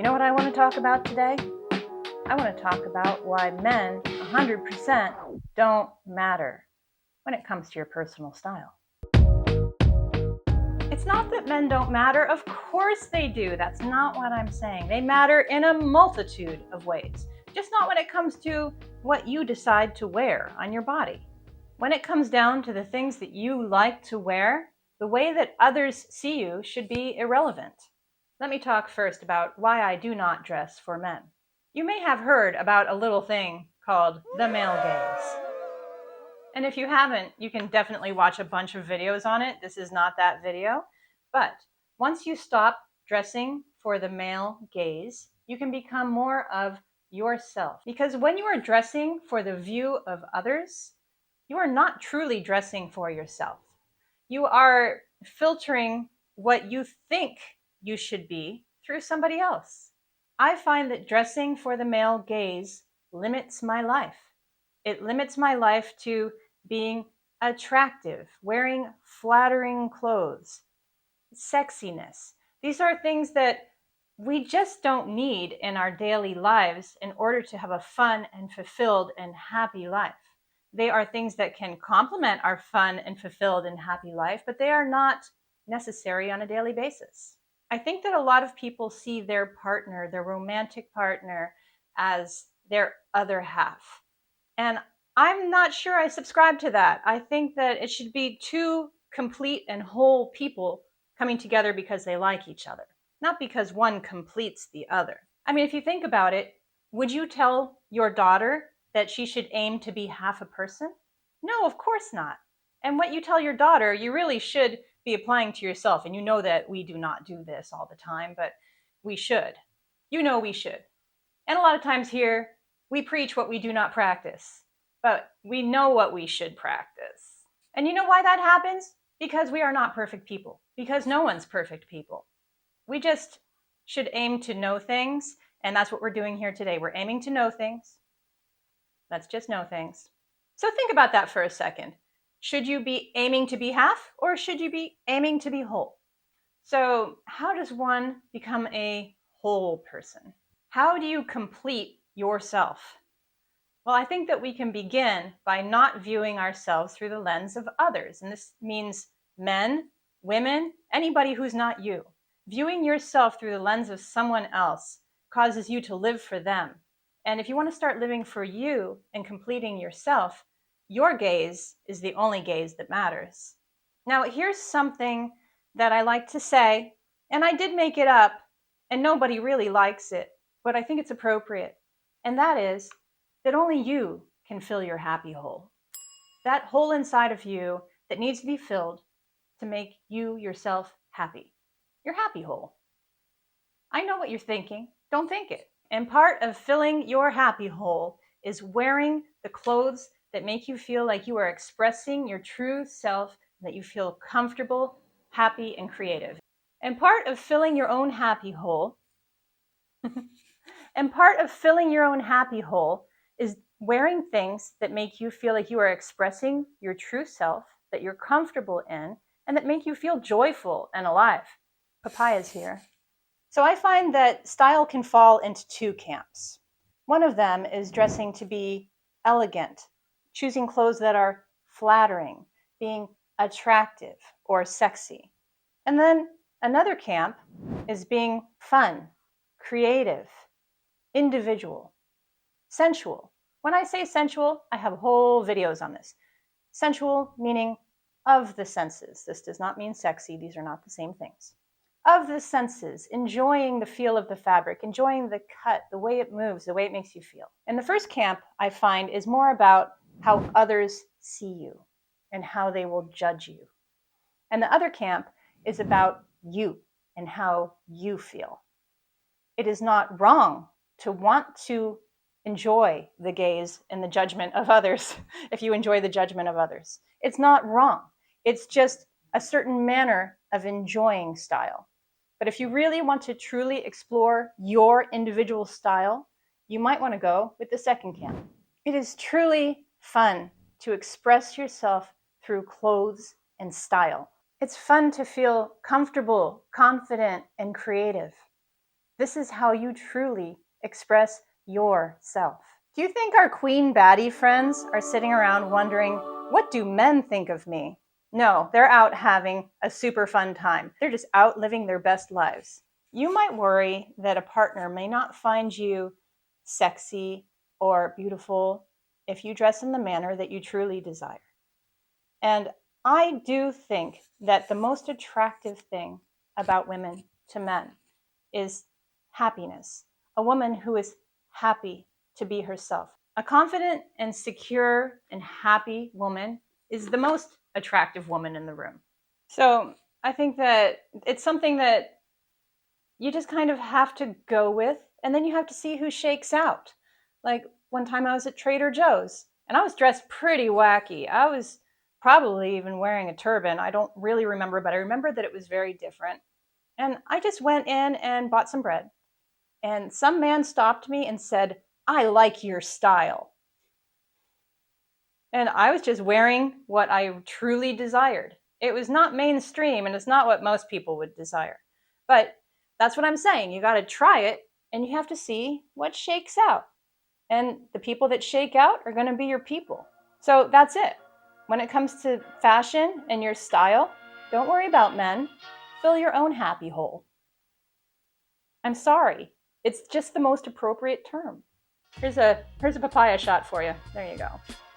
You know what I want to talk about today? I want to talk about why men 100% don't matter when it comes to your personal style. It's not that men don't matter. Of course they do. That's not what I'm saying. They matter in a multitude of ways, just not when it comes to what you decide to wear on your body. When it comes down to the things that you like to wear, the way that others see you should be irrelevant. Let me talk first about why I do not dress for men. You may have heard about a little thing called the male gaze. And if you haven't, you can definitely watch a bunch of videos on it. This is not that video. But once you stop dressing for the male gaze, you can become more of yourself. Because when you are dressing for the view of others, you are not truly dressing for yourself. You are filtering what you think you should be through somebody else. I find that dressing for the male gaze limits my life. It limits my life to being attractive, wearing flattering clothes, sexiness. These are things that we just don't need in our daily lives in order to have a fun and fulfilled and happy life. They are things that can complement our fun and fulfilled and happy life, but they are not necessary on a daily basis. I think that a lot of people see their partner, their romantic partner, as their other half. And I'm not sure I subscribe to that. I think that it should be two complete and whole people coming together because they like each other, not because one completes the other. I mean, if you think about it, would you tell your daughter that she should aim to be half a person? No, of course not. And what you tell your daughter, you really should be applying to yourself. And you know that we do not do this all the time, but we should. You know we should. And a lot of times here, we preach what we do not practice, but we know what we should practice. And you know why that happens? Because we are not perfect people, because no one's perfect people. We just should aim to know things, and that's what we're doing here today. We're aiming to know things. Let's just know things. So think about that for a second. Should you be aiming to be half, or should you be aiming to be whole? So how does one become a whole person? How do you complete yourself? Well, I think that we can begin by not viewing ourselves through the lens of others. And this means men, women, anybody who's not you. Viewing yourself through the lens of someone else causes you to live for them. And if you want to start living for you and completing yourself, your gaze is the only gaze that matters. Now, here's something that I like to say, and I did make it up, and nobody really likes it, but I think it's appropriate. And that is that only you can fill your happy hole. That hole inside of you that needs to be filled to make you yourself happy. Your happy hole. I know what you're thinking. Don't think it. And part of filling your happy hole is wearing the clothes that make you feel like you are expressing your true self, that you feel comfortable, happy, and creative. And part of filling your own happy hole is wearing things that make you feel like you are expressing your true self, that you're comfortable in, and that make you feel joyful and alive. Papaya's here. So I find that style can fall into two camps. One of them is dressing to be elegant, choosing clothes that are flattering, being attractive or sexy. And then another camp is being fun, creative, individual, sensual. When I say sensual, I have whole videos on this. Sensual meaning of the senses. This does not mean sexy. These are not the same things. Of the senses, enjoying the feel of the fabric, enjoying the cut, the way it moves, the way it makes you feel. And the first camp, I find, is more about how others see you and how they will judge you. And the other camp is about you and how you feel. It is not wrong to want to enjoy the gaze and the judgment of others if you enjoy the judgment of others. It's not wrong. It's just a certain manner of enjoying style. But if you really want to truly explore your individual style, you might want to go with the second camp. It is truly fun to express yourself through clothes and style. It's fun to feel comfortable, confident, and creative. This is how you truly express yourself. Do you think our Queen Baddie friends are sitting around wondering, what do men think of me? No, they're out having a super fun time. They're just out living their best lives. You might worry that a partner may not find you sexy or beautiful if you dress in the manner that you truly desire. And I do think that the most attractive thing about women to men is happiness. A woman who is happy to be herself. A confident and secure and happy woman is the most attractive woman in the room. So I think that it's something that you just kind of have to go with, and then you have to see who shakes out. Like one time I was at Trader Joe's, and I was dressed pretty wacky. I was probably even wearing a turban. I don't really remember, but I remember that it was very different. And I just went in and bought some bread. And some man stopped me and said, "I like your style." And I was just wearing what I truly desired. It was not mainstream, and it's not what most people would desire. But that's what I'm saying. You got to try it, and you have to see what shakes out. And the people that shake out are going to be your people. So that's it. When it comes to fashion and your style, don't worry about men. Fill your own happy hole. I'm sorry. It's just the most appropriate term. Here's a papaya shot for you. There you go.